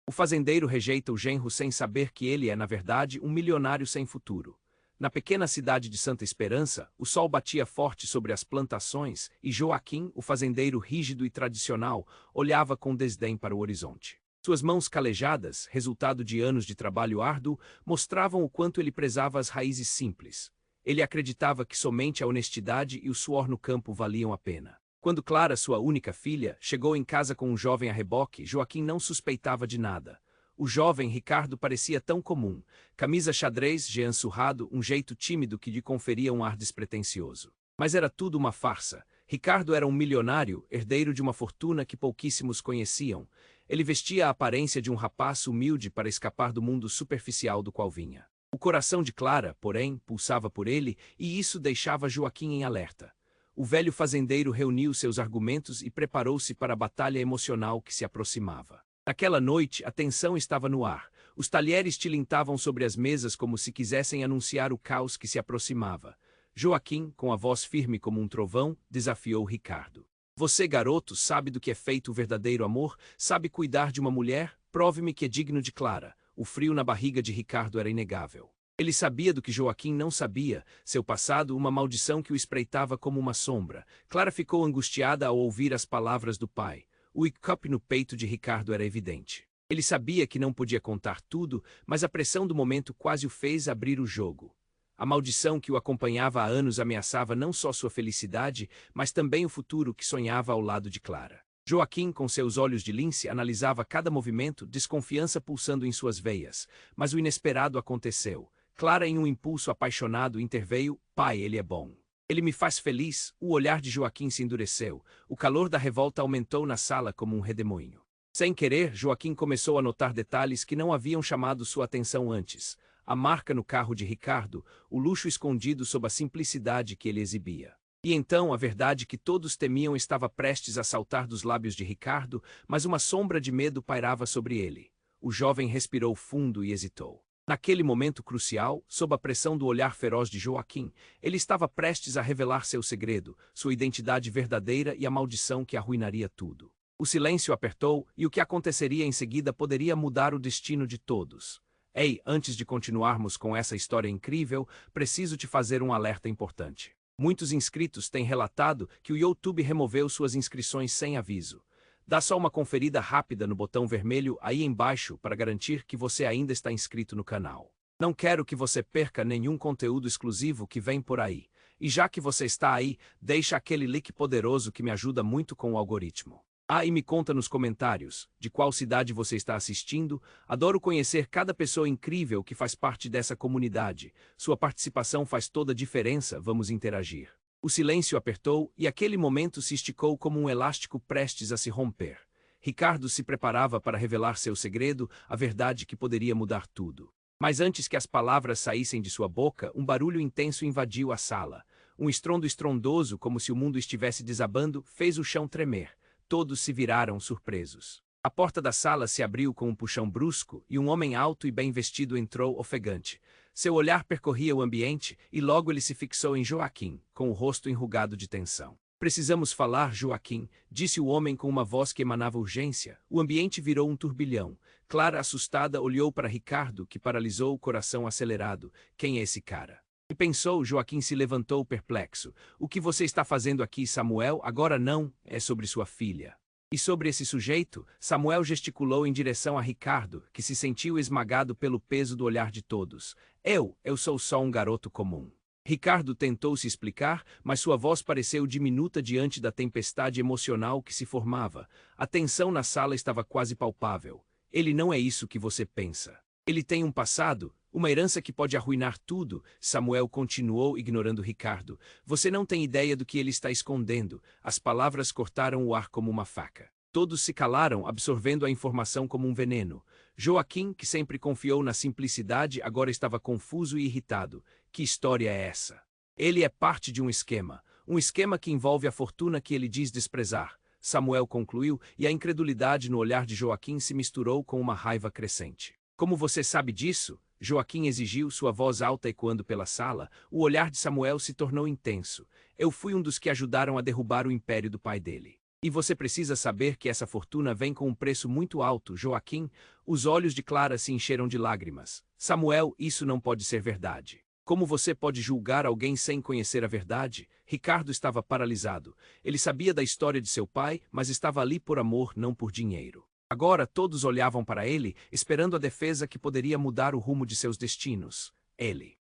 O fazendeiro rejeita o genro sem saber que ele é, na verdade, um milionário sem futuro. Na pequena cidade de Santa Esperança, o sol batia forte sobre as plantações e Joaquim, o fazendeiro rígido e tradicional, olhava com desdém para o horizonte. Suas mãos calejadas, resultado de anos de trabalho árduo, mostravam o quanto ele prezava as raízes simples. Ele acreditava que somente a honestidade e o suor no campo valiam a pena. Quando Clara, sua única filha, chegou em casa com um jovem a reboque, Joaquim não suspeitava de nada. O jovem Ricardo parecia tão comum. Camisa xadrez, jean surrado, um jeito tímido que lhe conferia um ar despretensioso. Mas era tudo uma farsa. Ricardo era um milionário, herdeiro de uma fortuna que pouquíssimos conheciam. Ele vestia a aparência de um rapaz humilde para escapar do mundo superficial do qual vinha. O coração de Clara, porém, pulsava por ele, e isso deixava Joaquim em alerta. O velho fazendeiro reuniu seus argumentos e preparou-se para a batalha emocional que se aproximava. Naquela noite, a tensão estava no ar. Os talheres tilintavam sobre as mesas como se quisessem anunciar o caos que se aproximava. Joaquim, com a voz firme como um trovão, desafiou Ricardo. Você, garoto, sabe do que é feito o verdadeiro amor? Sabe cuidar de uma mulher? Prove-me que é digno de Clara. O frio na barriga de Ricardo era inegável. Ele sabia do que Joaquim não sabia, seu passado, uma maldição que o espreitava como uma sombra. Clara ficou angustiada ao ouvir as palavras do pai. O hiccup no peito de Ricardo era evidente. Ele sabia que não podia contar tudo, mas a pressão do momento quase o fez abrir o jogo. A maldição que o acompanhava há anos ameaçava não só sua felicidade, mas também o futuro que sonhava ao lado de Clara. Joaquim, com seus olhos de lince, analisava cada movimento, desconfiança pulsando em suas veias. Mas o inesperado aconteceu. Clara, em um impulso apaixonado, interveio: pai, ele é bom. Ele me faz feliz. O olhar de Joaquim se endureceu. O calor da revolta aumentou na sala como um redemoinho. Sem querer, Joaquim começou a notar detalhes que não haviam chamado sua atenção antes. A marca no carro de Ricardo, o luxo escondido sob a simplicidade que ele exibia. E então a verdade que todos temiam estava prestes a saltar dos lábios de Ricardo, mas uma sombra de medo pairava sobre ele. O jovem respirou fundo e hesitou. Naquele momento crucial, sob a pressão do olhar feroz de Joaquim, ele estava prestes a revelar seu segredo, sua identidade verdadeira e a maldição que arruinaria tudo. O silêncio apertou, e o que aconteceria em seguida poderia mudar o destino de todos. Ei, antes de continuarmos com essa história incrível, preciso te fazer um alerta importante. Muitos inscritos têm relatado que o YouTube removeu suas inscrições sem aviso. Dá só uma conferida rápida no botão vermelho aí embaixo para garantir que você ainda está inscrito no canal. Não quero que você perca nenhum conteúdo exclusivo que vem por aí. E já que você está aí, deixa aquele like poderoso que me ajuda muito com o algoritmo. E me conta nos comentários de qual cidade você está assistindo. Adoro conhecer cada pessoa incrível que faz parte dessa comunidade. Sua participação faz toda a diferença, vamos interagir. O silêncio apertou e aquele momento se esticou como um elástico prestes a se romper. Ricardo se preparava para revelar seu segredo, a verdade que poderia mudar tudo. Mas antes que as palavras saíssem de sua boca, um barulho intenso invadiu a sala. Um estrondo estrondoso, como se o mundo estivesse desabando, fez o chão tremer. Todos se viraram surpresos. A porta da sala se abriu com um puxão brusco e um homem alto e bem vestido entrou ofegante. Seu olhar percorria o ambiente e logo ele se fixou em Joaquim, com o rosto enrugado de tensão. Precisamos falar, Joaquim, disse o homem com uma voz que emanava urgência. O ambiente virou um turbilhão. Clara, assustada, olhou para Ricardo, que paralisou o coração acelerado. Quem é esse cara? E pensou, Joaquim se levantou perplexo. O que você está fazendo aqui, Samuel? Agora não, é sobre sua filha. E sobre esse sujeito, Samuel gesticulou em direção a Ricardo, que se sentiu esmagado pelo peso do olhar de todos. Eu sou só um garoto comum. Ricardo tentou se explicar, mas sua voz pareceu diminuta diante da tempestade emocional que se formava. A tensão na sala estava quase palpável. Ele não é isso que você pensa. Ele tem um passado, uma herança que pode arruinar tudo. Samuel continuou ignorando Ricardo. Você não tem ideia do que ele está escondendo. As palavras cortaram o ar como uma faca. Todos se calaram, absorvendo a informação como um veneno. Joaquim, que sempre confiou na simplicidade, agora estava confuso e irritado. Que história é essa? Ele é parte de um esquema que envolve a fortuna que ele diz desprezar. Samuel concluiu, e a incredulidade no olhar de Joaquim se misturou com uma raiva crescente. Como você sabe disso? Joaquim exigiu, sua voz alta ecoando pela sala. O olhar de Samuel se tornou intenso. Eu fui um dos que ajudaram a derrubar o império do pai dele. E você precisa saber que essa fortuna vem com um preço muito alto, Joaquim. Os olhos de Clara se encheram de lágrimas. Samuel, isso não pode ser verdade. Como você pode julgar alguém sem conhecer a verdade? Ricardo estava paralisado. Ele sabia da história de seu pai, mas estava ali por amor, não por dinheiro. Agora todos olhavam para ele, esperando a defesa que poderia mudar o rumo de seus destinos.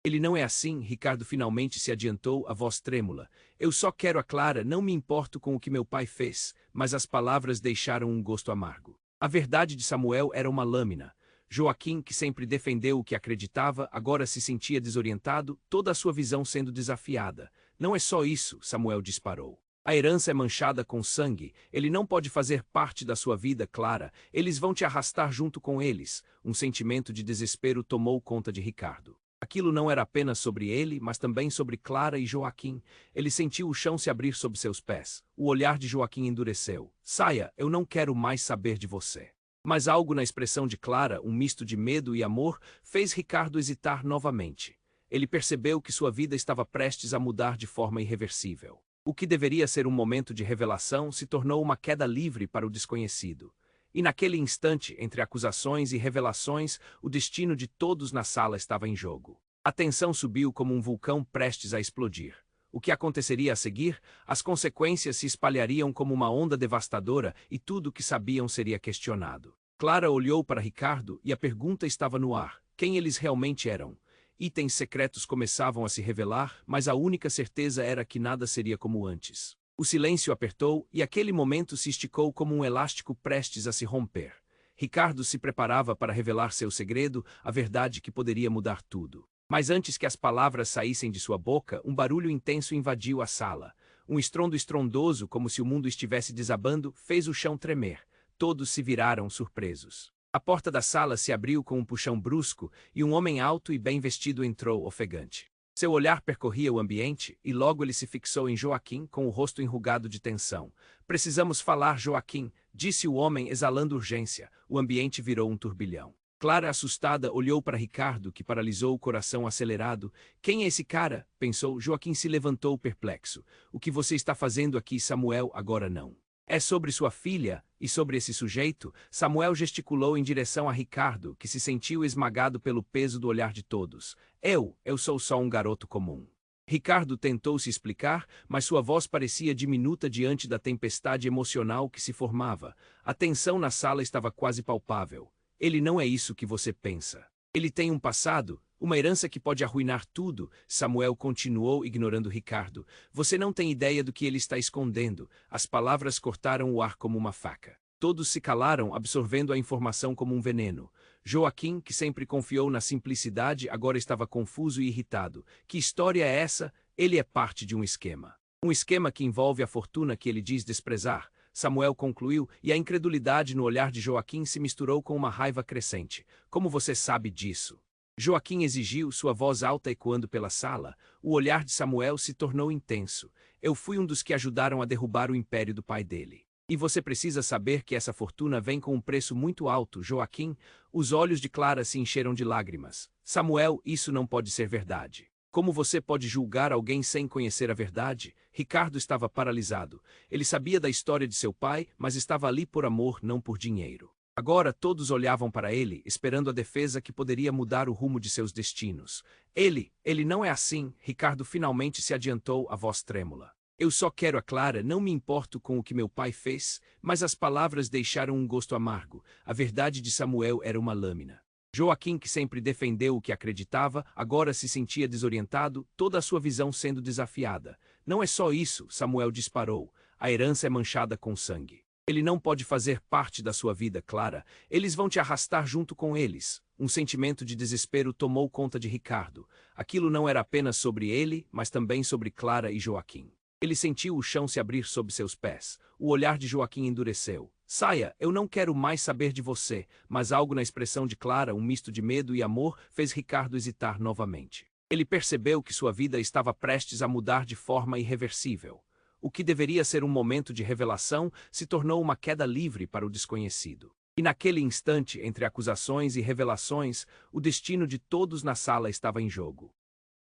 Ele não é assim, Ricardo finalmente se adiantou, a voz trêmula. Eu só quero a Clara, não me importo com o que meu pai fez, mas as palavras deixaram um gosto amargo. A verdade de Samuel era uma lâmina. Joaquim, que sempre defendeu o que acreditava, agora se sentia desorientado, toda a sua visão sendo desafiada. Não é só isso, Samuel disparou. A herança é manchada com sangue, ele não pode fazer parte da sua vida, Clara, eles vão te arrastar junto com eles. Um sentimento de desespero tomou conta de Ricardo. Aquilo não era apenas sobre ele, mas também sobre Clara e Joaquim. Ele sentiu o chão se abrir sob seus pés. O olhar de Joaquim endureceu. Saia, eu não quero mais saber de você. Mas algo na expressão de Clara, um misto de medo e amor, fez Ricardo hesitar novamente. Ele percebeu que sua vida estava prestes a mudar de forma irreversível. O que deveria ser um momento de revelação se tornou uma queda livre para o desconhecido. E naquele instante, entre acusações e revelações, o destino de todos na sala estava em jogo. A tensão subiu como um vulcão prestes a explodir. O que aconteceria a seguir? As consequências se espalhariam como uma onda devastadora e tudo o que sabiam seria questionado. Clara olhou para Ricardo e a pergunta estava no ar. Quem eles realmente eram? Itens secretos começavam a se revelar, mas a única certeza era que nada seria como antes. O silêncio apertou e aquele momento se esticou como um elástico prestes a se romper. Ricardo se preparava para revelar seu segredo, a verdade que poderia mudar tudo. Mas antes que as palavras saíssem de sua boca, um barulho intenso invadiu a sala. Um estrondo estrondoso, como se o mundo estivesse desabando, fez o chão tremer. Todos se viraram surpresos. A porta da sala se abriu com um puxão brusco e um homem alto e bem vestido entrou, ofegante. Seu olhar percorria o ambiente e logo ele se fixou em Joaquim com o rosto enrugado de tensão. Precisamos falar, Joaquim, disse o homem exalando urgência. O ambiente virou um turbilhão. Clara, assustada, olhou para Ricardo, que paralisou o coração acelerado. Quem é esse cara? Pensou. Joaquim se levantou perplexo. O que você está fazendo aqui, Samuel? Agora não. É sobre sua filha e sobre esse sujeito? Samuel gesticulou em direção a Ricardo, que se sentiu esmagado pelo peso do olhar de todos. Eu sou só um garoto comum. Ricardo tentou se explicar, mas sua voz parecia diminuta diante da tempestade emocional que se formava. A tensão na sala estava quase palpável. Ele não é isso que você pensa. Ele tem um passado, uma herança que pode arruinar tudo. Samuel continuou ignorando Ricardo. Você não tem ideia do que ele está escondendo. As palavras cortaram o ar como uma faca. Todos se calaram, absorvendo a informação como um veneno. Joaquim, que sempre confiou na simplicidade, agora estava confuso e irritado. Que história é essa? Ele é parte de um esquema. Um esquema que envolve a fortuna que ele diz desprezar. Samuel concluiu, e a incredulidade no olhar de Joaquim se misturou com uma raiva crescente. Como você sabe disso? Joaquim exigiu, sua voz alta ecoando pela sala. O olhar de Samuel se tornou intenso. Eu fui um dos que ajudaram a derrubar o império do pai dele. E você precisa saber que essa fortuna vem com um preço muito alto, Joaquim. Os olhos de Clara se encheram de lágrimas. Samuel, isso não pode ser verdade. Como você pode julgar alguém sem conhecer a verdade? Ricardo estava paralisado. Ele sabia da história de seu pai, mas estava ali por amor, não por dinheiro. Agora todos olhavam para ele, esperando a defesa que poderia mudar o rumo de seus destinos. Ele não é assim, Ricardo finalmente se adiantou, a voz trêmula. Eu só quero a Clara, não me importo com o que meu pai fez, mas as palavras deixaram um gosto amargo. A verdade de Samuel era uma lâmina. Joaquim, que sempre defendeu o que acreditava, agora se sentia desorientado, toda a sua visão sendo desafiada. Não é só isso, Samuel disparou. A herança é manchada com sangue. Ele não pode fazer parte da sua vida, Clara. Eles vão te arrastar junto com eles. Um sentimento de desespero tomou conta de Ricardo. Aquilo não era apenas sobre ele, mas também sobre Clara e Joaquim. Ele sentiu o chão se abrir sob seus pés. O olhar de Joaquim endureceu. Saia, eu não quero mais saber de você. Mas algo na expressão de Clara, um misto de medo e amor, fez Ricardo hesitar novamente. Ele percebeu que sua vida estava prestes a mudar de forma irreversível. O que deveria ser um momento de revelação se tornou uma queda livre para o desconhecido. E naquele instante, entre acusações e revelações, o destino de todos na sala estava em jogo.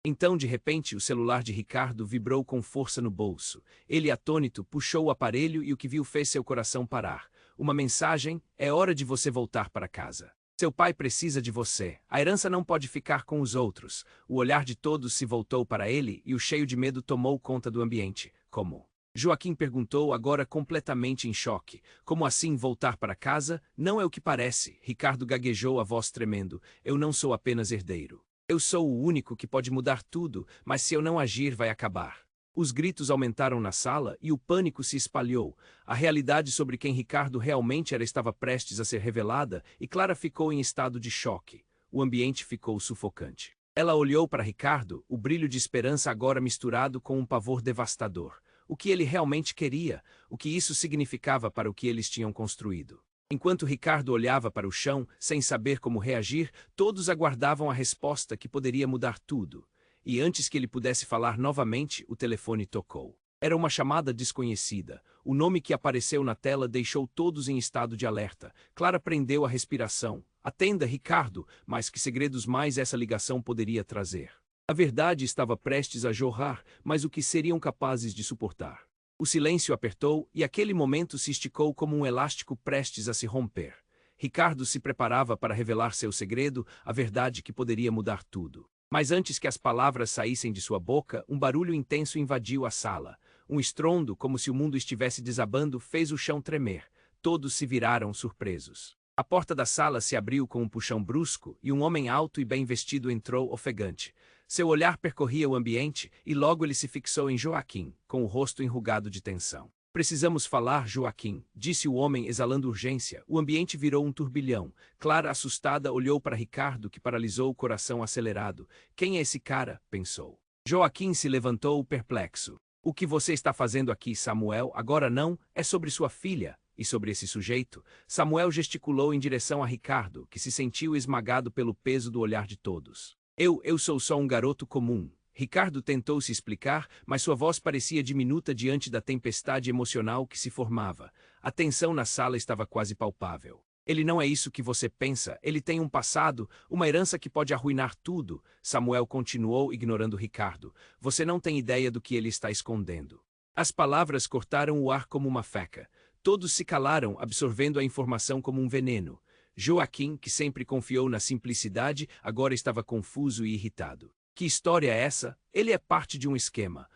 Então, de repente, o celular de Ricardo vibrou com força no bolso. Ele, atônito, puxou o aparelho e o que viu fez seu coração parar. Uma mensagem: é hora de você voltar para casa. Seu pai precisa de você. A herança não pode ficar com os outros. O olhar de todos se voltou para ele e o cheio de medo tomou conta do ambiente. Como? Joaquim perguntou, agora completamente em choque. Como assim voltar para casa? Não é o que parece. Ricardo gaguejou, a voz tremendo. Eu não sou apenas herdeiro. Eu sou o único que pode mudar tudo, mas se eu não agir vai acabar. Os gritos aumentaram na sala e o pânico se espalhou. A realidade sobre quem Ricardo realmente era estava prestes a ser revelada e Clara ficou em estado de choque. O ambiente ficou sufocante. Ela olhou para Ricardo, o brilho de esperança agora misturado com um pavor devastador. O que ele realmente queria, o que isso significava para o que eles tinham construído. Enquanto Ricardo olhava para o chão, sem saber como reagir, todos aguardavam a resposta que poderia mudar tudo. E antes que ele pudesse falar novamente, o telefone tocou. Era uma chamada desconhecida. O nome que apareceu na tela deixou todos em estado de alerta. Clara prendeu a respiração. Atenda, Ricardo, mas que segredos mais essa ligação poderia trazer? A verdade estava prestes a jorrar, mas o que seriam capazes de suportar? O silêncio apertou e aquele momento se esticou como um elástico prestes a se romper. Ricardo se preparava para revelar seu segredo, a verdade que poderia mudar tudo. Mas antes que as palavras saíssem de sua boca, um barulho intenso invadiu a sala. Um estrondo, como se o mundo estivesse desabando, fez o chão tremer. Todos se viraram surpresos. A porta da sala se abriu com um puxão brusco e um homem alto e bem vestido entrou ofegante. Seu olhar percorria o ambiente e logo ele se fixou em Joaquim, com o rosto enrugado de tensão. Precisamos falar, Joaquim, disse o homem exalando urgência. O ambiente virou um turbilhão. Clara, assustada, olhou para Ricardo, que paralisou o coração acelerado. Quem é esse cara? Pensou. Joaquim se levantou perplexo. O que você está fazendo aqui, Samuel? Agora não, é sobre sua filha. E sobre esse sujeito? Samuel gesticulou em direção a Ricardo, que se sentiu esmagado pelo peso do olhar de todos. Eu sou só um garoto comum. Ricardo tentou se explicar, mas sua voz parecia diminuta diante da tempestade emocional que se formava. A tensão na sala estava quase palpável. Ele não é isso que você pensa, ele tem um passado, uma herança que pode arruinar tudo. Samuel continuou ignorando Ricardo. Você não tem ideia do que ele está escondendo. As palavras cortaram o ar como uma faca. Todos se calaram, absorvendo a informação como um veneno. Joaquim, que sempre confiou na simplicidade, agora estava confuso e irritado. Que história é essa? Ele é parte de um esquema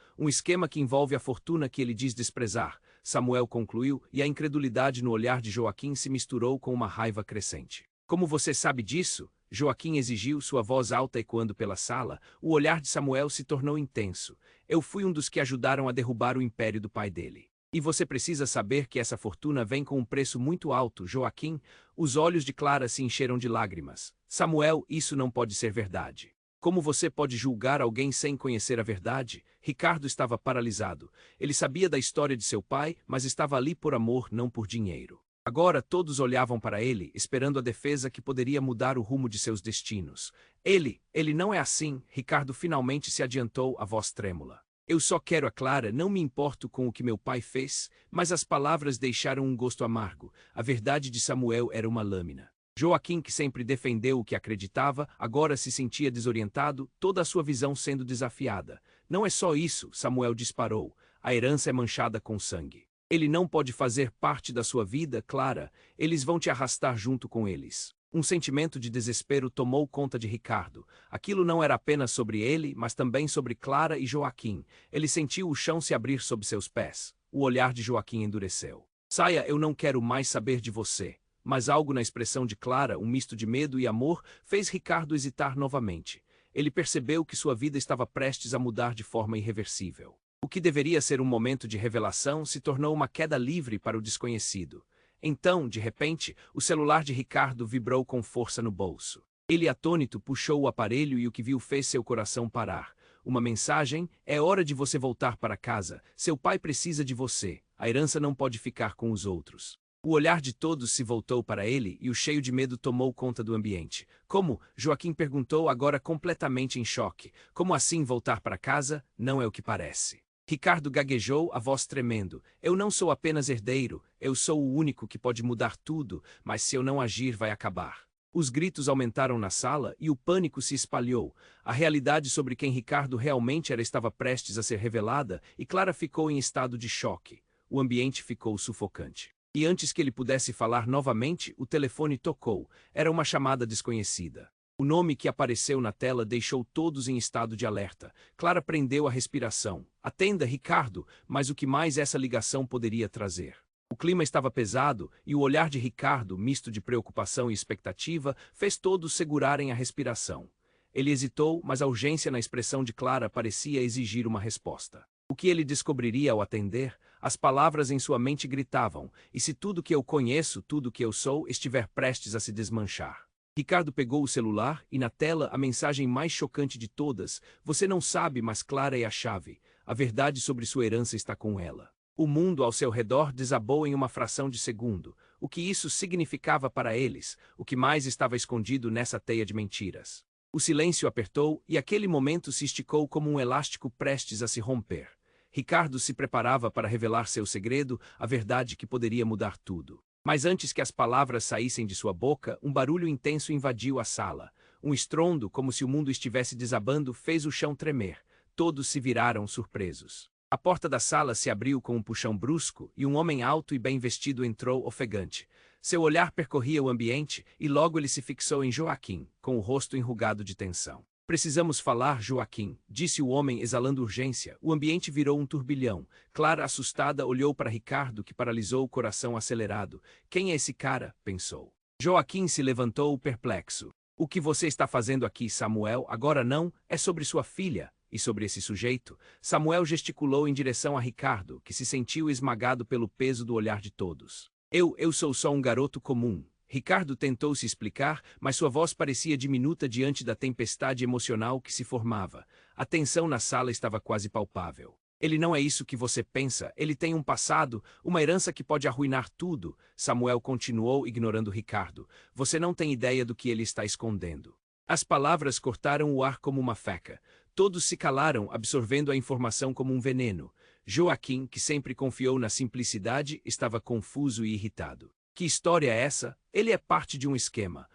que envolve a fortuna que ele diz desprezar, Samuel concluiu, e a incredulidade no olhar de Joaquim se misturou com uma raiva crescente. Como você sabe disso? Joaquim exigiu, sua voz alta ecoando pela sala. O olhar de Samuel se tornou intenso. Eu fui um dos que ajudaram a derrubar o império do pai dele. E você precisa saber que essa fortuna vem com um preço muito alto, Joaquim. Os olhos de Clara se encheram de lágrimas. Samuel, isso não pode ser verdade. Como você pode julgar alguém sem conhecer a verdade? Ricardo estava paralisado. Ele sabia da história de seu pai, mas estava ali por amor, não por dinheiro. Agora todos olhavam para ele, esperando a defesa que poderia mudar o rumo de seus destinos. Ele não é assim. Ricardo finalmente se adiantou, a voz trêmula. Eu só quero a Clara, não me importo com o que meu pai fez, mas as palavras deixaram um gosto amargo. A verdade de Samuel era uma lâmina. Joaquim, que sempre defendeu o que acreditava, agora se sentia desorientado, toda a sua visão sendo desafiada. Não é só isso, Samuel disparou. A herança é manchada com sangue. Ele não pode fazer parte da sua vida, Clara. Eles vão te arrastar junto com eles. Um sentimento de desespero tomou conta de Ricardo. Aquilo não era apenas sobre ele, mas também sobre Clara e Joaquim. Ele sentiu o chão se abrir sob seus pés. O olhar de Joaquim endureceu. Saia, eu não quero mais saber de você. Mas algo na expressão de Clara, um misto de medo e amor, fez Ricardo hesitar novamente. Ele percebeu que sua vida estava prestes a mudar de forma irreversível. O que deveria ser um momento de revelação se tornou uma queda livre para o desconhecido. Então, de repente, o celular de Ricardo vibrou com força no bolso. Ele, atônito, puxou o aparelho e o que viu fez seu coração parar. Uma mensagem: é hora de você voltar para casa. Seu pai precisa de você. A herança não pode ficar com os outros. O olhar de todos se voltou para ele e o cheio de medo tomou conta do ambiente. Como? Joaquim perguntou, agora completamente em choque. Como assim voltar para casa? Não é o que parece. Ricardo gaguejou, a voz tremendo. Eu não sou apenas herdeiro, eu sou o único que pode mudar tudo, mas se eu não agir vai acabar. Os gritos aumentaram na sala e o pânico se espalhou. A realidade sobre quem Ricardo realmente era estava prestes a ser revelada e Clara ficou em estado de choque. O ambiente ficou sufocante. E antes que ele pudesse falar novamente, o telefone tocou. Era uma chamada desconhecida. O nome que apareceu na tela deixou todos em estado de alerta. Clara prendeu a respiração. Atenda, Ricardo, mas o que mais essa ligação poderia trazer? O clima estava pesado e o olhar de Ricardo, misto de preocupação e expectativa, fez todos segurarem a respiração. Ele hesitou, mas a urgência na expressão de Clara parecia exigir uma resposta. O que ele descobriria ao atender? As palavras em sua mente gritavam: e se tudo que eu conheço, tudo que eu sou, estiver prestes a se desmanchar? Ricardo pegou o celular e na tela a mensagem mais chocante de todas: você não sabe, mas Clara é a chave. A verdade sobre sua herança está com ela. O mundo ao seu redor desabou em uma fração de segundo. O que isso significava para eles? O que mais estava escondido nessa teia de mentiras? O silêncio apertou e aquele momento se esticou como um elástico prestes a se romper. Ricardo se preparava para revelar seu segredo, a verdade que poderia mudar tudo. Mas antes que as palavras saíssem de sua boca, um barulho intenso invadiu a sala. Um estrondo, como se o mundo estivesse desabando, fez o chão tremer. Todos se viraram surpresos. A porta da sala se abriu com um puxão brusco e um homem alto e bem vestido entrou ofegante. Seu olhar percorria o ambiente e logo ele se fixou em Joaquim, com o rosto enrugado de tensão. Precisamos falar, Joaquim, disse o homem exalando urgência. O ambiente virou um turbilhão. Clara, assustada, olhou para Ricardo, que paralisou o coração acelerado. Quem é esse cara? Pensou. Joaquim se levantou perplexo. O que você está fazendo aqui, Samuel? Agora não, é sobre sua filha. E sobre esse sujeito? Samuel gesticulou em direção a Ricardo, que se sentiu esmagado pelo peso do olhar de todos. Eu sou só um garoto comum. Ricardo tentou se explicar, mas sua voz parecia diminuta diante da tempestade emocional que se formava. A tensão na sala estava quase palpável. Ele não é isso que você pensa, ele tem um passado, uma herança que pode arruinar tudo. Samuel continuou ignorando Ricardo. Você não tem ideia do que ele está escondendo. As palavras cortaram o ar como uma faca. Todos se calaram, absorvendo a informação como um veneno. Joaquim, que sempre confiou na simplicidade, estava confuso e irritado. Que história é essa? Ele é parte de um esquema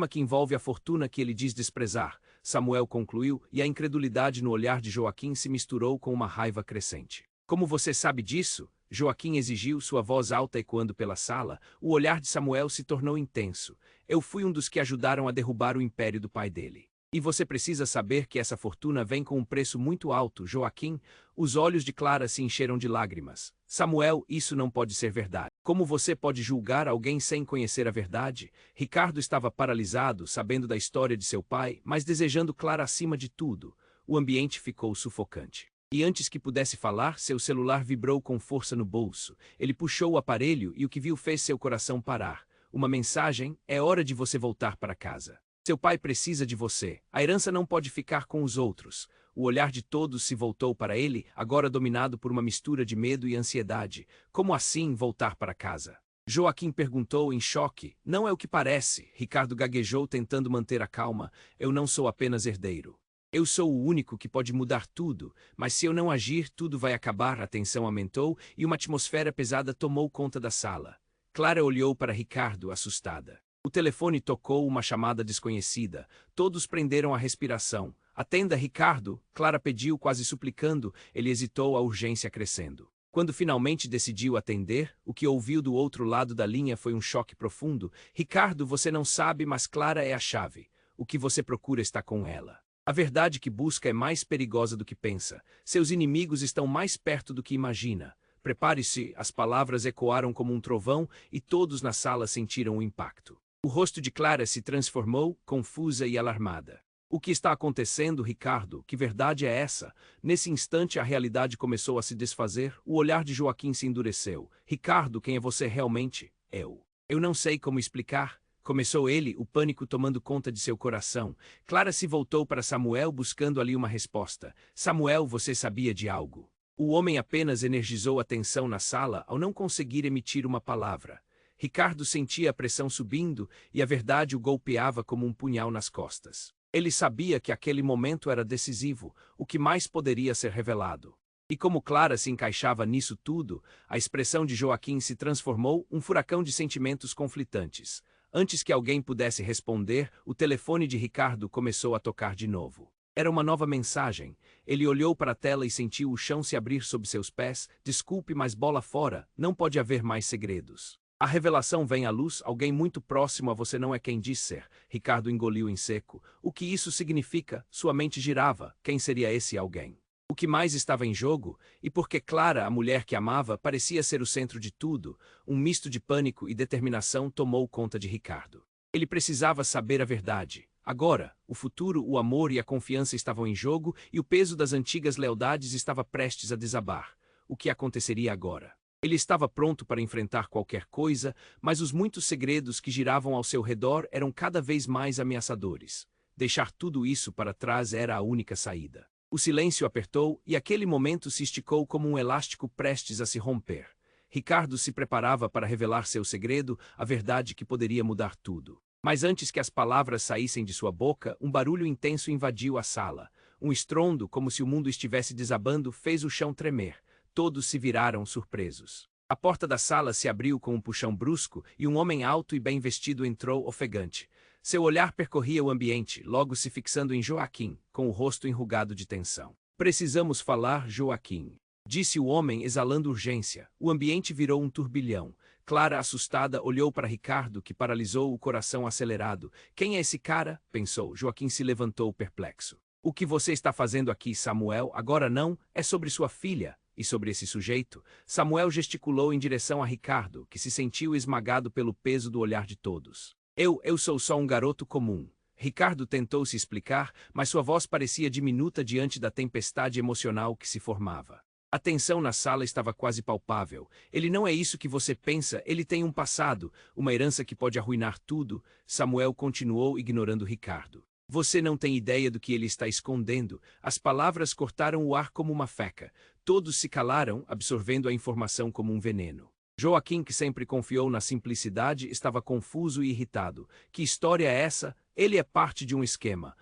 que envolve a fortuna que ele diz desprezar, Samuel concluiu, e a incredulidade no olhar de Joaquim se misturou com uma raiva crescente. Como você sabe disso? Joaquim exigiu, sua voz alta ecoando pela sala. O olhar de Samuel se tornou intenso. Eu fui um dos que ajudaram a derrubar o império do pai dele. E você precisa saber que essa fortuna vem com um preço muito alto, Joaquim. Os olhos de Clara se encheram de lágrimas. Samuel, isso não pode ser verdade. Como você pode julgar alguém sem conhecer a verdade? Ricardo estava paralisado, sabendo da história de seu pai, mas desejando Clara acima de tudo. O ambiente ficou sufocante. E antes que pudesse falar, seu celular vibrou com força no bolso. Ele puxou o aparelho e o que viu fez seu coração parar. Uma mensagem: é hora de você voltar para casa. Seu pai precisa de você. A herança não pode ficar com os outros. O olhar de todos se voltou para ele, agora dominado por uma mistura de medo e ansiedade. Como assim voltar para casa? Joaquim perguntou em choque. Não é o que parece. Ricardo gaguejou tentando manter a calma. Eu não sou apenas herdeiro. Eu sou o único que pode mudar tudo, mas se eu não agir, tudo vai acabar. A tensão aumentou e uma atmosfera pesada tomou conta da sala. Clara olhou para Ricardo, assustada. O telefone tocou, uma chamada desconhecida. Todos prenderam a respiração. Atenda, Ricardo, Clara pediu, quase suplicando. Ele hesitou, a urgência crescendo. Quando finalmente decidiu atender, o que ouviu do outro lado da linha foi um choque profundo. Ricardo, você não sabe, mas Clara é a chave. O que você procura está com ela. A verdade que busca é mais perigosa do que pensa. Seus inimigos estão mais perto do que imagina. Prepare-se, as palavras ecoaram como um trovão e todos na sala sentiram o impacto. O rosto de Clara se transformou, confusa e alarmada. O que está acontecendo, Ricardo? Que verdade é essa? Nesse instante a realidade começou a se desfazer, o olhar de Joaquim se endureceu. Ricardo, quem é você realmente? Eu não sei como explicar. Começou ele, o pânico tomando conta de seu coração. Clara se voltou para Samuel buscando ali uma resposta. Samuel, você sabia de algo? O homem apenas energizou a tensão na sala ao não conseguir emitir uma palavra. Ricardo sentia a pressão subindo e a verdade o golpeava como um punhal nas costas. Ele sabia que aquele momento era decisivo, o que mais poderia ser revelado. E como Clara se encaixava nisso tudo, a expressão de Joaquim se transformou um furacão de sentimentos conflitantes. Antes que alguém pudesse responder, o telefone de Ricardo começou a tocar de novo. Era uma nova mensagem. Ele olhou para a tela e sentiu o chão se abrir sob seus pés. Desculpe, mas bola fora, não pode haver mais segredos. A revelação vem à luz, alguém muito próximo a você não é quem diz ser. Ricardo engoliu em seco. O que isso significa? Sua mente girava. Quem seria esse alguém? O que mais estava em jogo? E porque Clara, a mulher que amava, parecia ser o centro de tudo, um misto de pânico e determinação tomou conta de Ricardo. Ele precisava saber a verdade. Agora, o futuro, o amor e a confiança estavam em jogo e o peso das antigas lealdades estava prestes a desabar. O que aconteceria agora? Ele estava pronto para enfrentar qualquer coisa, mas os muitos segredos que giravam ao seu redor eram cada vez mais ameaçadores. Deixar tudo isso para trás era a única saída. O silêncio apertou e aquele momento se esticou como um elástico prestes a se romper. Ricardo se preparava para revelar seu segredo, a verdade que poderia mudar tudo. Mas antes que as palavras saíssem de sua boca, um barulho intenso invadiu a sala. Um estrondo, como se o mundo estivesse desabando, fez o chão tremer. Todos se viraram surpresos. A porta da sala se abriu com um puxão brusco e um homem alto e bem vestido entrou ofegante. Seu olhar percorria o ambiente, logo se fixando em Joaquim, com o rosto enrugado de tensão. Precisamos falar, Joaquim, disse o homem exalando urgência. O ambiente virou um turbilhão. Clara, assustada, olhou para Ricardo, que paralisou o coração acelerado. Quem é esse cara? Pensou. Joaquim se levantou perplexo. O que você está fazendo aqui, Samuel? Agora não, é sobre sua filha. E sobre esse sujeito? Samuel gesticulou em direção a Ricardo, que se sentiu esmagado pelo peso do olhar de todos. Eu sou só um garoto comum. Ricardo tentou se explicar, mas sua voz parecia diminuta diante da tempestade emocional que se formava. A tensão na sala estava quase palpável. Ele não é isso que você pensa, ele tem um passado, uma herança que pode arruinar tudo. Samuel continuou ignorando Ricardo. Você não tem ideia do que ele está escondendo. As palavras cortaram o ar como uma faca. Todos se calaram, absorvendo a informação como um veneno. Joaquim, que sempre confiou na simplicidade, estava confuso e irritado. Que história é essa? Ele é parte de um esquema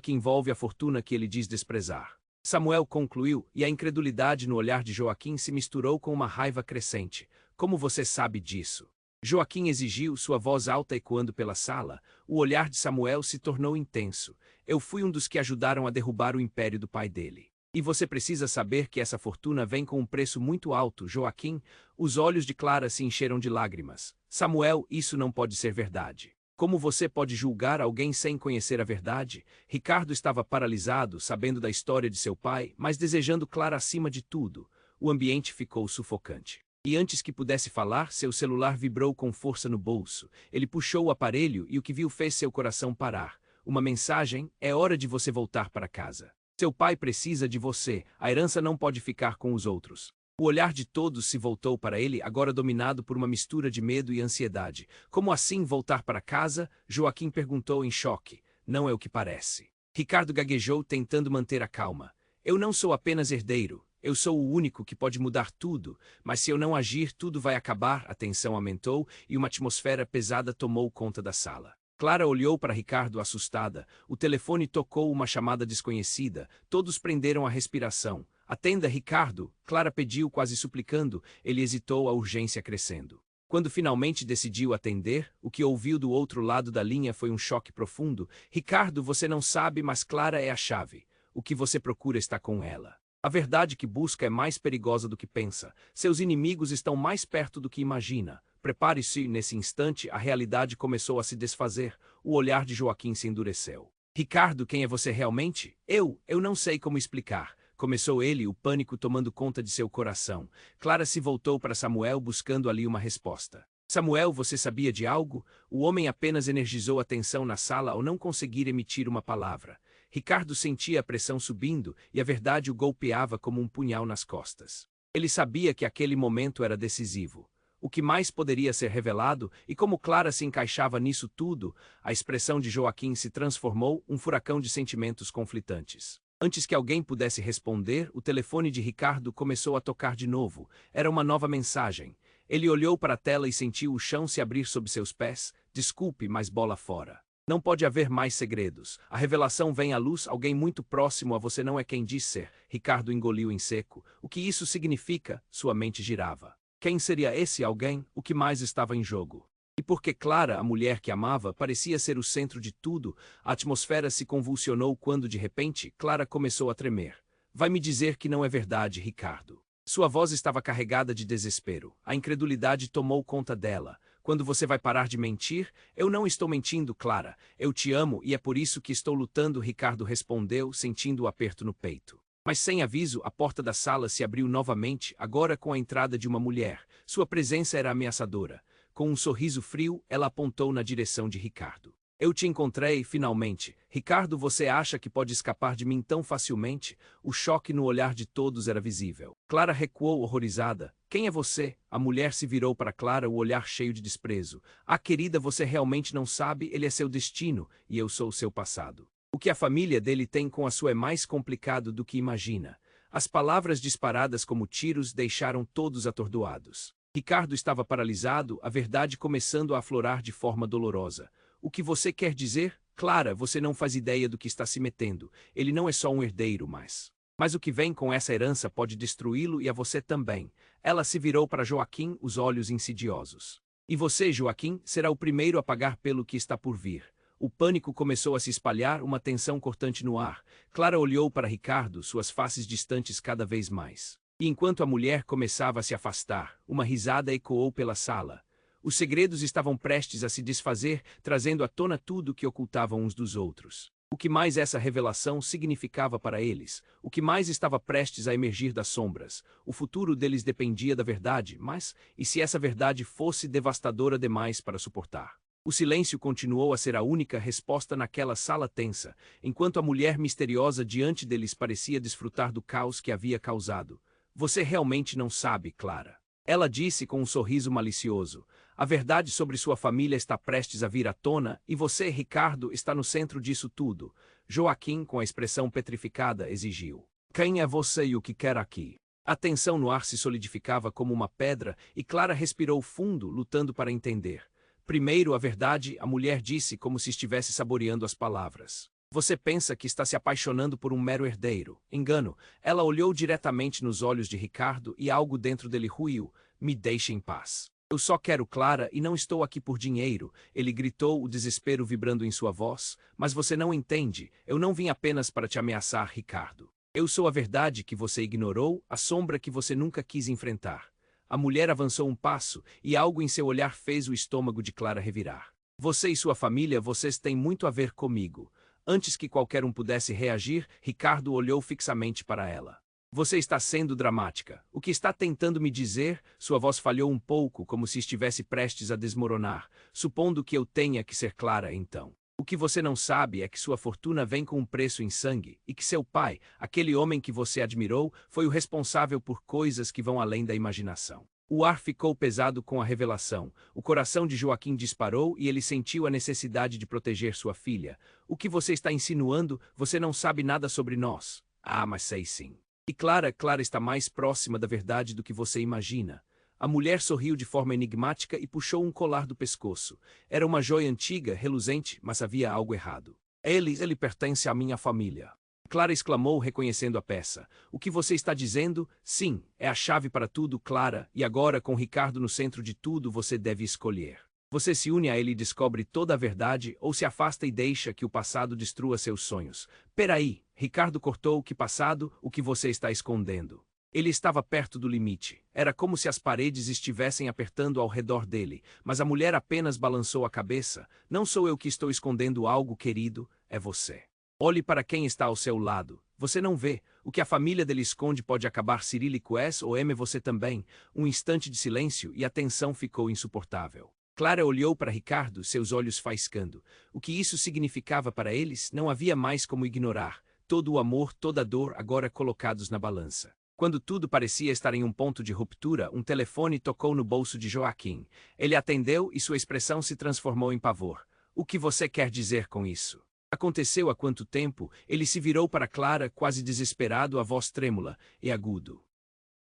que envolve a fortuna que ele diz desprezar. Samuel concluiu, e a incredulidade no olhar de Joaquim se misturou com uma raiva crescente. Como você sabe disso? Joaquim exigiu, sua voz alta ecoando pela sala. O olhar de Samuel se tornou intenso. Eu fui um dos que ajudaram a derrubar o império do pai dele. E você precisa saber que essa fortuna vem com um preço muito alto, Joaquim. Os olhos de Clara se encheram de lágrimas. Samuel, isso não pode ser verdade. Como você pode julgar alguém sem conhecer a verdade? Ricardo estava paralisado, sabendo da história de seu pai, mas desejando Clara acima de tudo. O ambiente ficou sufocante. E antes que pudesse falar, seu celular vibrou com força no bolso. Ele puxou o aparelho e o que viu fez seu coração parar. Uma mensagem: é hora de você voltar para casa. Seu pai precisa de você, a herança não pode ficar com os outros. O olhar de todos se voltou para ele, agora dominado por uma mistura de medo e ansiedade. Como assim voltar para casa? Joaquim perguntou em choque. Não é o que parece. Ricardo gaguejou, tentando manter a calma. Eu não sou apenas herdeiro. Eu sou o único que pode mudar tudo, mas se eu não agir, tudo vai acabar. A tensão aumentou e uma atmosfera pesada tomou conta da sala. Clara olhou para Ricardo assustada. O telefone tocou uma chamada desconhecida. Todos prenderam a respiração. Atenda, Ricardo, Clara pediu, quase suplicando. Ele hesitou, a urgência crescendo. Quando finalmente decidiu atender, o que ouviu do outro lado da linha foi um choque profundo. Ricardo, você não sabe, mas Clara é a chave. O que você procura está com ela. A verdade que busca é mais perigosa do que pensa. Seus inimigos estão mais perto do que imagina. Prepare-se, nesse instante, a realidade começou a se desfazer. O olhar de Joaquim se endureceu. Ricardo, quem é você realmente? Eu não sei como explicar. Começou ele, o pânico tomando conta de seu coração. Clara se voltou para Samuel buscando ali uma resposta. Samuel, você sabia de algo? O homem apenas energizou a tensão na sala ao não conseguir emitir uma palavra. Ricardo sentia a pressão subindo e a verdade o golpeava como um punhal nas costas. Ele sabia que aquele momento era decisivo. O que mais poderia ser revelado e como Clara se encaixava nisso tudo, a expressão de Joaquim se transformou um furacão de sentimentos conflitantes. Antes que alguém pudesse responder, o telefone de Ricardo começou a tocar de novo. Era uma nova mensagem. Ele olhou para a tela e sentiu o chão se abrir sob seus pés. Desculpe, mas bola fora. Não pode haver mais segredos. A revelação vem à luz, alguém muito próximo a você não é quem diz ser. Ricardo engoliu em seco. O que isso significa? Sua mente girava. Quem seria esse alguém? O que mais estava em jogo? E E porque Clara, a mulher que amava, parecia ser o centro de tudo, a atmosfera se convulsionou quando, de repente, Clara começou a tremer. Vai me dizer que não é verdade, Ricardo. Sua voz estava carregada de desespero. A incredulidade tomou conta dela. Quando você vai parar de mentir? Eu não estou mentindo, Clara. Eu te amo e é por isso que estou lutando, Ricardo respondeu, sentindo o aperto no peito. Mas sem aviso, a porta da sala se abriu novamente, agora com a entrada de uma mulher. Sua presença era ameaçadora. Com um sorriso frio, ela apontou na direção de Ricardo. Eu te encontrei, finalmente. Ricardo, você acha que pode escapar de mim tão facilmente? O choque no olhar de todos era visível. Clara recuou horrorizada. Quem é você? A mulher se virou para Clara, o olhar cheio de desprezo. Ah, querida, você realmente não sabe? Ele é seu destino, e eu sou o seu passado. O que a família dele tem com a sua é mais complicado do que imagina. As palavras disparadas como tiros deixaram todos atordoados. Ricardo estava paralisado, a verdade começando a aflorar de forma dolorosa. O que você quer dizer? Clara, você não faz ideia do que está se metendo. Ele não é só um herdeiro, mas o que vem com essa herança pode destruí-lo e a você também. Ela se virou para Joaquim, os olhos insidiosos. E você, Joaquim, será o primeiro a pagar pelo que está por vir. O pânico começou a se espalhar, uma tensão cortante no ar. Clara olhou para Ricardo, suas faces distantes cada vez mais. E enquanto a mulher começava a se afastar, uma risada ecoou pela sala. Os segredos estavam prestes a se desfazer, trazendo à tona tudo que ocultavam uns dos outros. O que mais essa revelação significava para eles? O que mais estava prestes a emergir das sombras? O futuro deles dependia da verdade, mas e se essa verdade fosse devastadora demais para suportar? O silêncio continuou a ser a única resposta naquela sala tensa, enquanto a mulher misteriosa diante deles parecia desfrutar do caos que havia causado. Você realmente não sabe, Clara. Ela disse com um sorriso malicioso. A verdade sobre sua família está prestes a vir à tona e você, Ricardo, está no centro disso tudo. Joaquim, com a expressão petrificada, exigiu. Quem é você e o que quer aqui? A tensão no ar se solidificava como uma pedra e Clara respirou fundo, lutando para entender. Primeiro, a verdade, a mulher disse como se estivesse saboreando as palavras. Você pensa que está se apaixonando por um mero herdeiro. Engano. Ela olhou diretamente nos olhos de Ricardo e algo dentro dele ruiu. Me deixe em paz. Eu só quero Clara e não estou aqui por dinheiro. Ele gritou, o desespero vibrando em sua voz. Mas você não entende. Eu não vim apenas para te ameaçar, Ricardo. Eu sou a verdade que você ignorou, a sombra que você nunca quis enfrentar. A mulher avançou um passo e algo em seu olhar fez o estômago de Clara revirar. Você e sua família, vocês têm muito a ver comigo. Antes que qualquer um pudesse reagir, Ricardo olhou fixamente para ela. Você está sendo dramática. O que está tentando me dizer? Sua voz falhou um pouco, como se estivesse prestes a desmoronar. Supondo que eu tenha que ser clara, então. O que você não sabe é que sua fortuna vem com um preço em sangue, e que seu pai, aquele homem que você admirou, foi o responsável por coisas que vão além da imaginação. O ar ficou pesado com a revelação. O coração de Joaquim disparou e ele sentiu a necessidade de proteger sua filha. O que você está insinuando? Você não sabe nada sobre nós. Ah, mas sei sim. E Clara está mais próxima da verdade do que você imagina. A mulher sorriu de forma enigmática e puxou um colar do pescoço. Era uma joia antiga, reluzente, mas havia algo errado. Ele pertence à minha família. Clara exclamou, reconhecendo a peça. O que você está dizendo? Sim, é a chave para tudo, Clara, e agora, com Ricardo no centro de tudo, você deve escolher. Você se une a ele e descobre toda a verdade, ou se afasta e deixa que o passado destrua seus sonhos. Peraí, Ricardo cortou, que passado, o que você está escondendo? Ele estava perto do limite. Era como se as paredes estivessem apertando ao redor dele, mas a mulher apenas balançou a cabeça. Não sou eu que estou escondendo algo, querido, é você. Olhe para quem está ao seu lado. Você não vê. O que a família dele esconde pode acabar cirílico ou você também. Um instante de silêncio e a tensão ficou insuportável. Clara olhou para Ricardo, seus olhos faiscando. O que isso significava para eles não havia mais como ignorar. Todo o amor, toda a dor agora colocados na balança. Quando tudo parecia estar em um ponto de ruptura, um telefone tocou no bolso de Joaquim. Ele atendeu e sua expressão se transformou em pavor. O que você quer dizer com isso? Aconteceu há quanto tempo? Ele se virou para Clara, quase desesperado, a voz trêmula e agudo.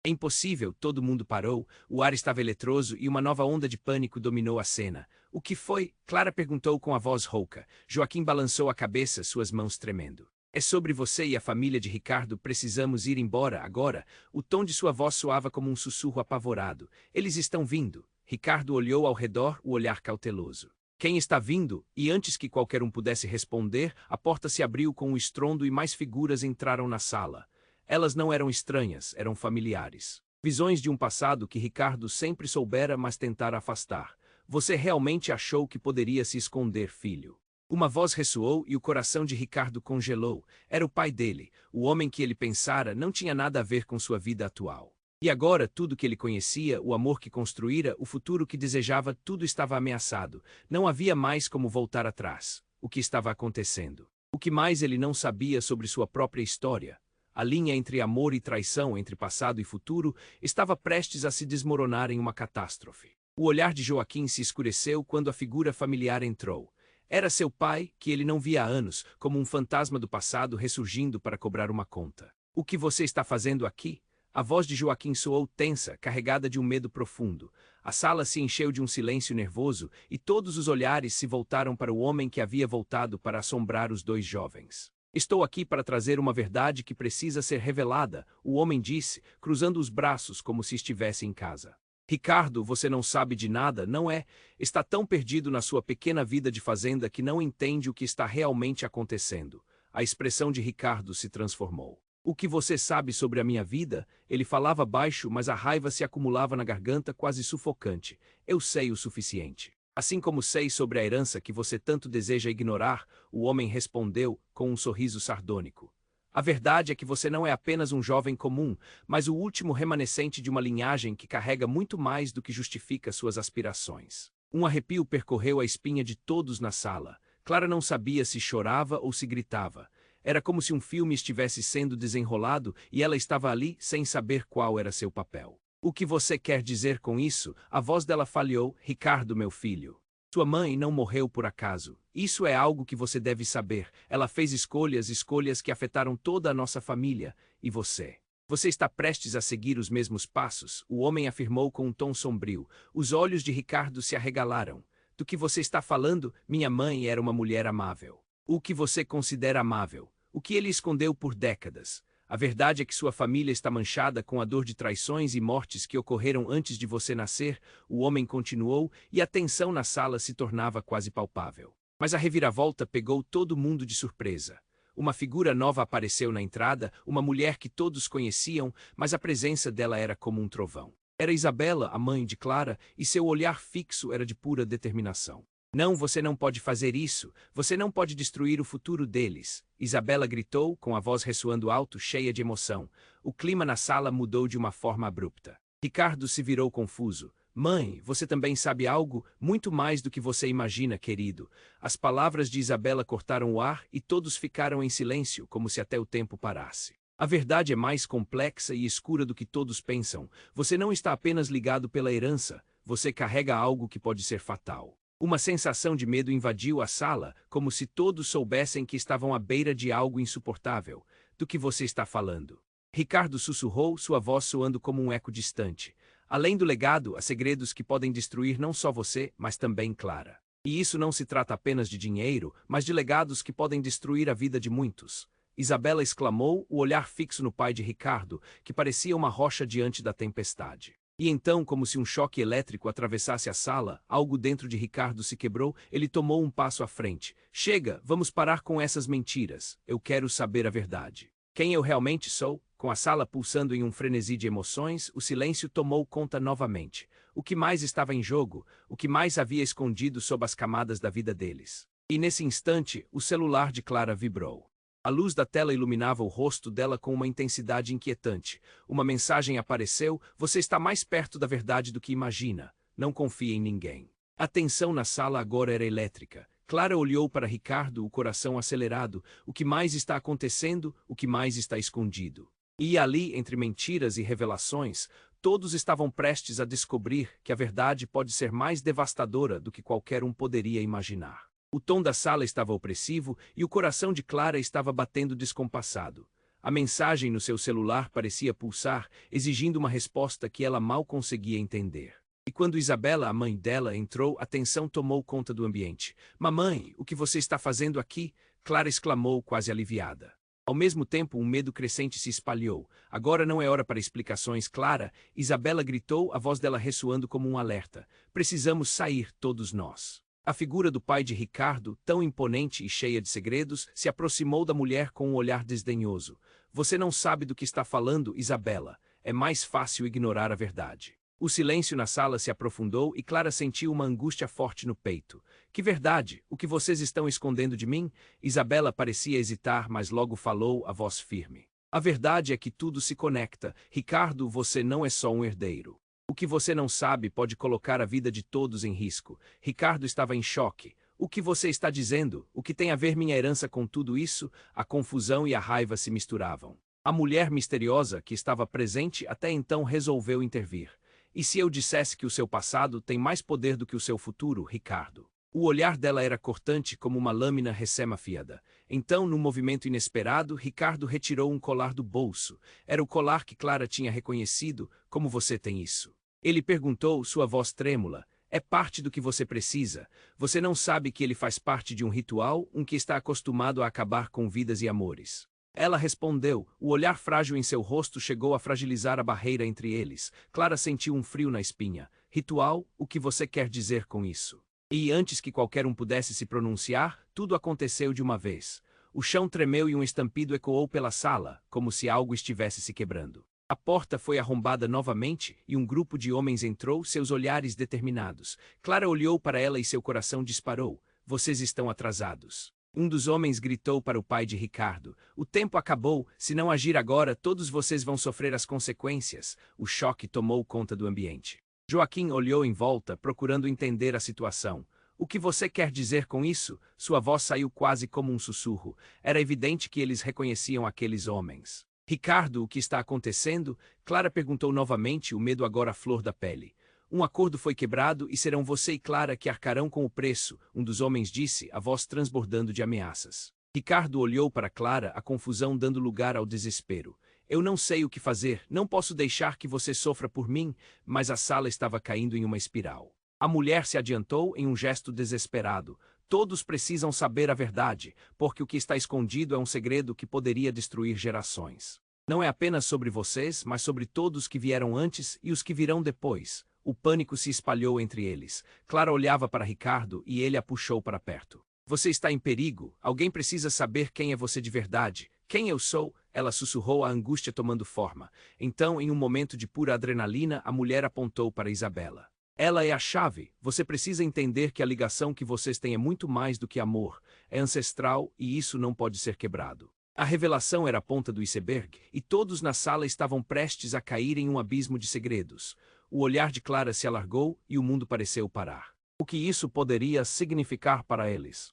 É impossível, todo mundo parou, o ar estava eletroso e uma nova onda de pânico dominou a cena. O que foi? Clara perguntou com a voz rouca. Joaquim balançou a cabeça, suas mãos tremendo. É sobre você e a família de Ricardo, precisamos ir embora agora. O tom de sua voz soava como um sussurro apavorado. Eles estão vindo. Ricardo olhou ao redor, o olhar cauteloso. Quem está vindo? E antes que qualquer um pudesse responder, a porta se abriu com um estrondo e mais figuras entraram na sala. Elas não eram estranhas, eram familiares. Visões de um passado que Ricardo sempre soubera, mas tentara afastar. Você realmente achou que poderia se esconder, filho? Uma voz ressoou e o coração de Ricardo congelou. Era o pai dele. O homem que ele pensara não tinha nada a ver com sua vida atual. E agora, tudo que ele conhecia, o amor que construíra, o futuro que desejava, tudo estava ameaçado. Não havia mais como voltar atrás. O que estava acontecendo? O que mais ele não sabia sobre sua própria história? A linha entre amor e traição, entre passado e futuro, estava prestes a se desmoronar em uma catástrofe. O olhar de Joaquim se escureceu quando a figura familiar entrou. Era seu pai, que ele não via há anos, como um fantasma do passado ressurgindo para cobrar uma conta. O que você está fazendo aqui? A voz de Joaquim soou tensa, carregada de um medo profundo. A sala se encheu de um silêncio nervoso e todos os olhares se voltaram para o homem que havia voltado para assombrar os dois jovens. Estou aqui para trazer uma verdade que precisa ser revelada, o homem disse, cruzando os braços como se estivesse em casa. Ricardo, você não sabe de nada, não é? Está tão perdido na sua pequena vida de fazenda que não entende o que está realmente acontecendo. A expressão de Ricardo se transformou. O que você sabe sobre a minha vida? Ele falava baixo, mas a raiva se acumulava na garganta, quase sufocante. Eu sei o suficiente. Assim como sei sobre a herança que você tanto deseja ignorar, o homem respondeu com um sorriso sardônico. A verdade é que você não é apenas um jovem comum, mas o último remanescente de uma linhagem que carrega muito mais do que justifica suas aspirações. Um arrepio percorreu a espinha de todos na sala. Clara não sabia se chorava ou se gritava. Era como se um filme estivesse sendo desenrolado e ela estava ali sem saber qual era seu papel. O que você quer dizer com isso? A voz dela falhou. Ricardo, meu filho. Sua mãe não morreu por acaso. Isso é algo que você deve saber. Ela fez escolhas que afetaram toda a nossa família. E você? Você está prestes a seguir os mesmos passos? O homem afirmou com um tom sombrio. Os olhos de Ricardo se arregalaram. Do que você está falando? Minha mãe era uma mulher amável. O que você considera amável? O que ele escondeu por décadas? A verdade é que sua família está manchada com a dor de traições e mortes que ocorreram antes de você nascer, o homem continuou, e a tensão na sala se tornava quase palpável. Mas a reviravolta pegou todo mundo de surpresa. Uma figura nova apareceu na entrada, uma mulher que todos conheciam, mas a presença dela era como um trovão. Era Isabela, a mãe de Clara, e seu olhar fixo era de pura determinação. Não, você não pode fazer isso. Você não pode destruir o futuro deles. Isabela gritou, com a voz ressoando alto, cheia de emoção. O clima na sala mudou de uma forma abrupta. Ricardo se virou confuso. Mãe, você também sabe algo? Muito mais do que você imagina, querido. As palavras de Isabela cortaram o ar e todos ficaram em silêncio, como se até o tempo parasse. A verdade é mais complexa e escura do que todos pensam. Você não está apenas ligado pela herança. Você carrega algo que pode ser fatal. Uma sensação de medo invadiu a sala, como se todos soubessem que estavam à beira de algo insuportável. Do que você está falando? Ricardo sussurrou, sua voz soando como um eco distante. Além do legado, há segredos que podem destruir não só você, mas também Clara. E isso não se trata apenas de dinheiro, mas de legados que podem destruir a vida de muitos. Isabela exclamou, o olhar fixo no pai de Ricardo, que parecia uma rocha diante da tempestade. E então, como se um choque elétrico atravessasse a sala, algo dentro de Ricardo se quebrou, ele tomou um passo à frente. Chega, vamos parar com essas mentiras. Eu quero saber a verdade. Quem eu realmente sou? Com a sala pulsando em um frenesi de emoções, o silêncio tomou conta novamente. O que mais estava em jogo? O que mais havia escondido sob as camadas da vida deles? E nesse instante, o celular de Clara vibrou. A luz da tela iluminava o rosto dela com uma intensidade inquietante. Uma mensagem apareceu: você está mais perto da verdade do que imagina. Não confie em ninguém. A tensão na sala agora era elétrica. Clara olhou para Ricardo, o coração acelerado. O que mais está acontecendo? O que mais está escondido? E ali, entre mentiras e revelações, todos estavam prestes a descobrir que a verdade pode ser mais devastadora do que qualquer um poderia imaginar. O tom da sala estava opressivo e o coração de Clara estava batendo descompassado. A mensagem no seu celular parecia pulsar, exigindo uma resposta que ela mal conseguia entender. E quando Isabela, a mãe dela, entrou, a tensão tomou conta do ambiente. Mamãe, o que você está fazendo aqui? Clara exclamou, quase aliviada. Ao mesmo tempo, um medo crescente se espalhou. Agora não é hora para explicações, Clara, Isabela gritou, a voz dela ressoando como um alerta. Precisamos sair, todos nós. A figura do pai de Ricardo, tão imponente e cheia de segredos, se aproximou da mulher com um olhar desdenhoso. Você não sabe do que está falando, Isabela. É mais fácil ignorar a verdade. O silêncio na sala se aprofundou e Clara sentiu uma angústia forte no peito. Que verdade? O que vocês estão escondendo de mim? Isabela parecia hesitar, mas logo falou, a voz firme. A verdade é que tudo se conecta. Ricardo, você não é só um herdeiro. O que você não sabe pode colocar a vida de todos em risco. Ricardo estava em choque. O que você está dizendo? O que tem a ver minha herança com tudo isso? A confusão e a raiva se misturavam. A mulher misteriosa, que estava presente até então, resolveu intervir. E se eu dissesse que o seu passado tem mais poder do que o seu futuro, Ricardo? O olhar dela era cortante como uma lâmina recém-afiada. Então, num movimento inesperado, Ricardo retirou um colar do bolso. Era o colar que Clara tinha reconhecido. Como você tem isso? Ele perguntou, sua voz trêmula. É parte do que você precisa. Você não sabe que ele faz parte de um ritual, que está acostumado a acabar com vidas e amores. Ela respondeu, o olhar frágil em seu rosto chegou a fragilizar a barreira entre eles. Clara sentiu um frio na espinha. Ritual, o que você quer dizer com isso? E antes que qualquer um pudesse se pronunciar, tudo aconteceu de uma vez. O chão tremeu e um estampido ecoou pela sala, como se algo estivesse se quebrando. A porta foi arrombada novamente e um grupo de homens entrou, seus olhares determinados. Clara olhou para ela e seu coração disparou. Vocês estão atrasados. Um dos homens gritou para o pai de Ricardo. O tempo acabou, se não agir agora, todos vocês vão sofrer as consequências. O choque tomou conta do ambiente. Joaquim olhou em volta, procurando entender a situação. O que você quer dizer com isso? Sua voz saiu quase como um sussurro. Era evidente que eles reconheciam aqueles homens. Ricardo, o que está acontecendo? Clara perguntou novamente, o medo agora à flor da pele. Um acordo foi quebrado e serão você e Clara que arcarão com o preço, um dos homens disse, a voz transbordando de ameaças. Ricardo olhou para Clara, a confusão dando lugar ao desespero. Eu não sei o que fazer, não posso deixar que você sofra por mim, mas a sala estava caindo em uma espiral. A mulher se adiantou em um gesto desesperado. Todos precisam saber a verdade, porque o que está escondido é um segredo que poderia destruir gerações. Não é apenas sobre vocês, mas sobre todos que vieram antes e os que virão depois. O pânico se espalhou entre eles. Clara olhava para Ricardo e ele a puxou para perto. Você está em perigo. Alguém precisa saber quem é você de verdade. Quem eu sou? Ela sussurrou, a angústia tomando forma. Então, em um momento de pura adrenalina, a mulher apontou para Isabela. Ela é a chave. Você precisa entender que a ligação que vocês têm é muito mais do que amor. É ancestral e isso não pode ser quebrado. A revelação era a ponta do iceberg e todos na sala estavam prestes a cair em um abismo de segredos. O olhar de Clara se alargou e o mundo pareceu parar. O que isso poderia significar para eles?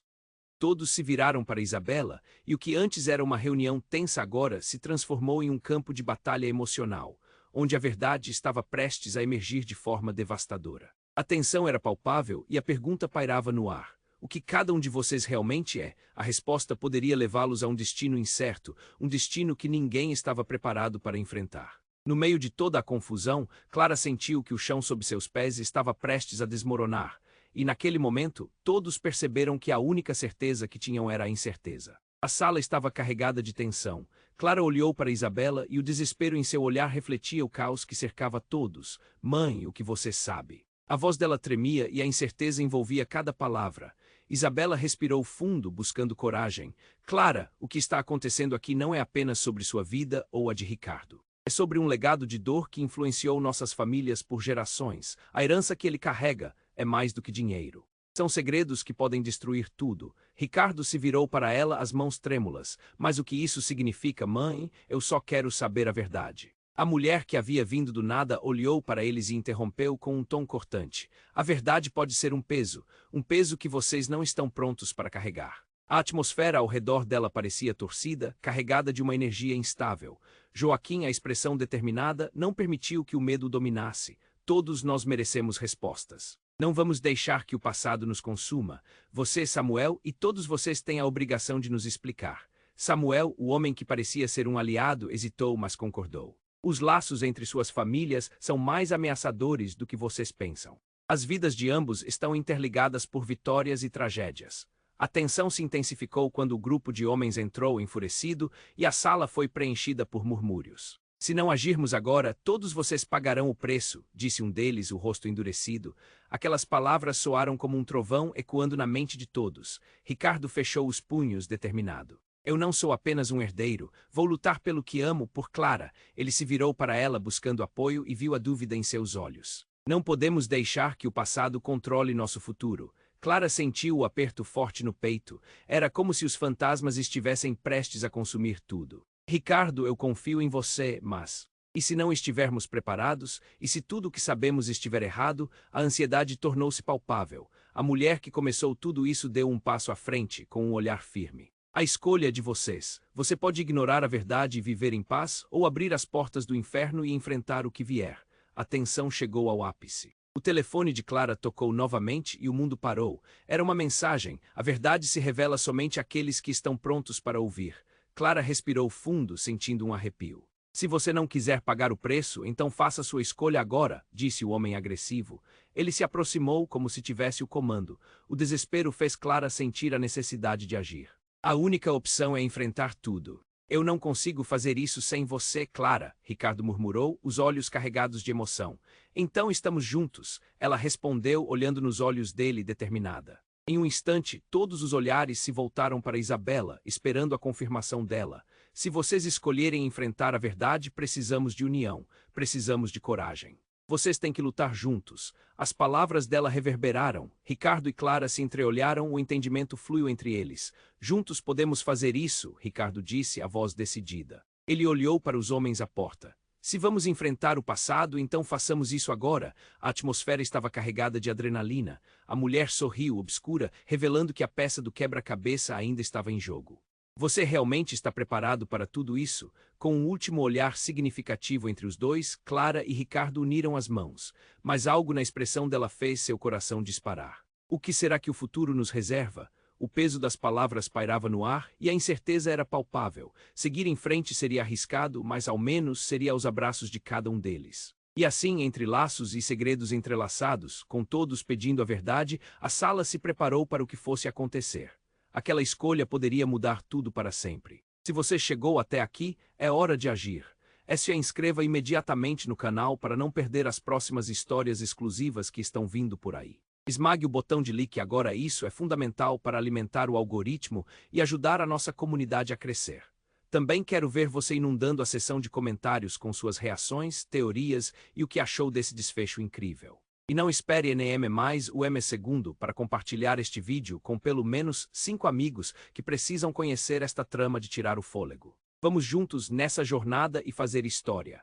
Todos se viraram para Isabela, e o que antes era uma reunião tensa agora se transformou em um campo de batalha emocional, onde a verdade estava prestes a emergir de forma devastadora. A tensão era palpável e a pergunta pairava no ar. O que cada um de vocês realmente é? A resposta poderia levá-los a um destino incerto, um destino que ninguém estava preparado para enfrentar. No meio de toda a confusão, Clara sentiu que o chão sob seus pés estava prestes a desmoronar, e naquele momento, todos perceberam que a única certeza que tinham era a incerteza. A sala estava carregada de tensão. Clara olhou para Isabela e o desespero em seu olhar refletia o caos que cercava todos. Mãe, o que você sabe? A voz dela tremia e a incerteza envolvia cada palavra. Isabela respirou fundo, buscando coragem. Clara, o que está acontecendo aqui não é apenas sobre sua vida ou a de Ricardo. É sobre um legado de dor que influenciou nossas famílias por gerações. A herança que ele carrega é mais do que dinheiro. São segredos que podem destruir tudo. Ricardo se virou para ela, as mãos trêmulas. Mas o que isso significa, mãe? Eu só quero saber a verdade. A mulher que havia vindo do nada olhou para eles e interrompeu com um tom cortante. A verdade pode ser um peso que vocês não estão prontos para carregar. A atmosfera ao redor dela parecia torcida, carregada de uma energia instável. Joaquim, a expressão determinada, não permitiu que o medo o dominasse. Todos nós merecemos respostas. Não vamos deixar que o passado nos consuma. Você, Samuel, e todos vocês têm a obrigação de nos explicar. Samuel, o homem que parecia ser um aliado, hesitou, mas concordou. Os laços entre suas famílias são mais ameaçadores do que vocês pensam. As vidas de ambos estão interligadas por vitórias e tragédias. A tensão se intensificou quando o grupo de homens entrou enfurecido e a sala foi preenchida por murmúrios. Se não agirmos agora, todos vocês pagarão o preço, disse um deles, o rosto endurecido. Aquelas palavras soaram como um trovão ecoando na mente de todos. Ricardo fechou os punhos, determinado. Eu não sou apenas um herdeiro, vou lutar pelo que amo, por Clara. Ele se virou para ela buscando apoio e viu a dúvida em seus olhos. Não podemos deixar que o passado controle nosso futuro. Clara sentiu o aperto forte no peito. Era como se os fantasmas estivessem prestes a consumir tudo. Ricardo, eu confio em você, mas... E se não estivermos preparados? E se tudo o que sabemos estiver errado? A ansiedade tornou-se palpável. A mulher que começou tudo isso deu um passo à frente, com um olhar firme. A escolha é de vocês. Você pode ignorar a verdade e viver em paz, ou abrir as portas do inferno e enfrentar o que vier. A tensão chegou ao ápice. O telefone de Clara tocou novamente e o mundo parou. Era uma mensagem. A verdade se revela somente àqueles que estão prontos para ouvir. Clara respirou fundo, sentindo um arrepio. Se você não quiser pagar o preço, então faça sua escolha agora, disse o homem agressivo. Ele se aproximou como se tivesse o comando. O desespero fez Clara sentir a necessidade de agir. A única opção é enfrentar tudo. Eu não consigo fazer isso sem você, Clara, Ricardo murmurou, os olhos carregados de emoção. Então estamos juntos, ela respondeu, olhando nos olhos dele determinada. Em um instante, todos os olhares se voltaram para Isabela, esperando a confirmação dela. Se vocês escolherem enfrentar a verdade, precisamos de união, precisamos de coragem. Vocês têm que lutar juntos. As palavras dela reverberaram. Ricardo e Clara se entreolharam, o entendimento fluiu entre eles. Juntos podemos fazer isso, Ricardo disse, a voz decidida. Ele olhou para os homens à porta. Se vamos enfrentar o passado, então façamos isso agora. A atmosfera estava carregada de adrenalina. A mulher sorriu, obscura, revelando que a peça do quebra-cabeça ainda estava em jogo. Você realmente está preparado para tudo isso? Com um último olhar significativo entre os dois, Clara e Ricardo uniram as mãos. Mas algo na expressão dela fez seu coração disparar. O que será que o futuro nos reserva? O peso das palavras pairava no ar e a incerteza era palpável. Seguir em frente seria arriscado, mas ao menos seria aos abraços de cada um deles. E assim, entre laços e segredos entrelaçados, com todos pedindo a verdade, a sala se preparou para o que fosse acontecer. Aquela escolha poderia mudar tudo para sempre. Se você chegou até aqui, é hora de agir. Se inscreva imediatamente no canal para não perder as próximas histórias exclusivas que estão vindo por aí. Esmague o botão de like agora, isso é fundamental para alimentar o algoritmo e ajudar a nossa comunidade a crescer. Também quero ver você inundando a seção de comentários com suas reações, teorias e o que achou desse desfecho incrível. E não espere NM mais o M segundo para compartilhar este vídeo com pelo menos 5 amigos que precisam conhecer esta trama de tirar o fôlego. Vamos juntos nessa jornada e fazer história.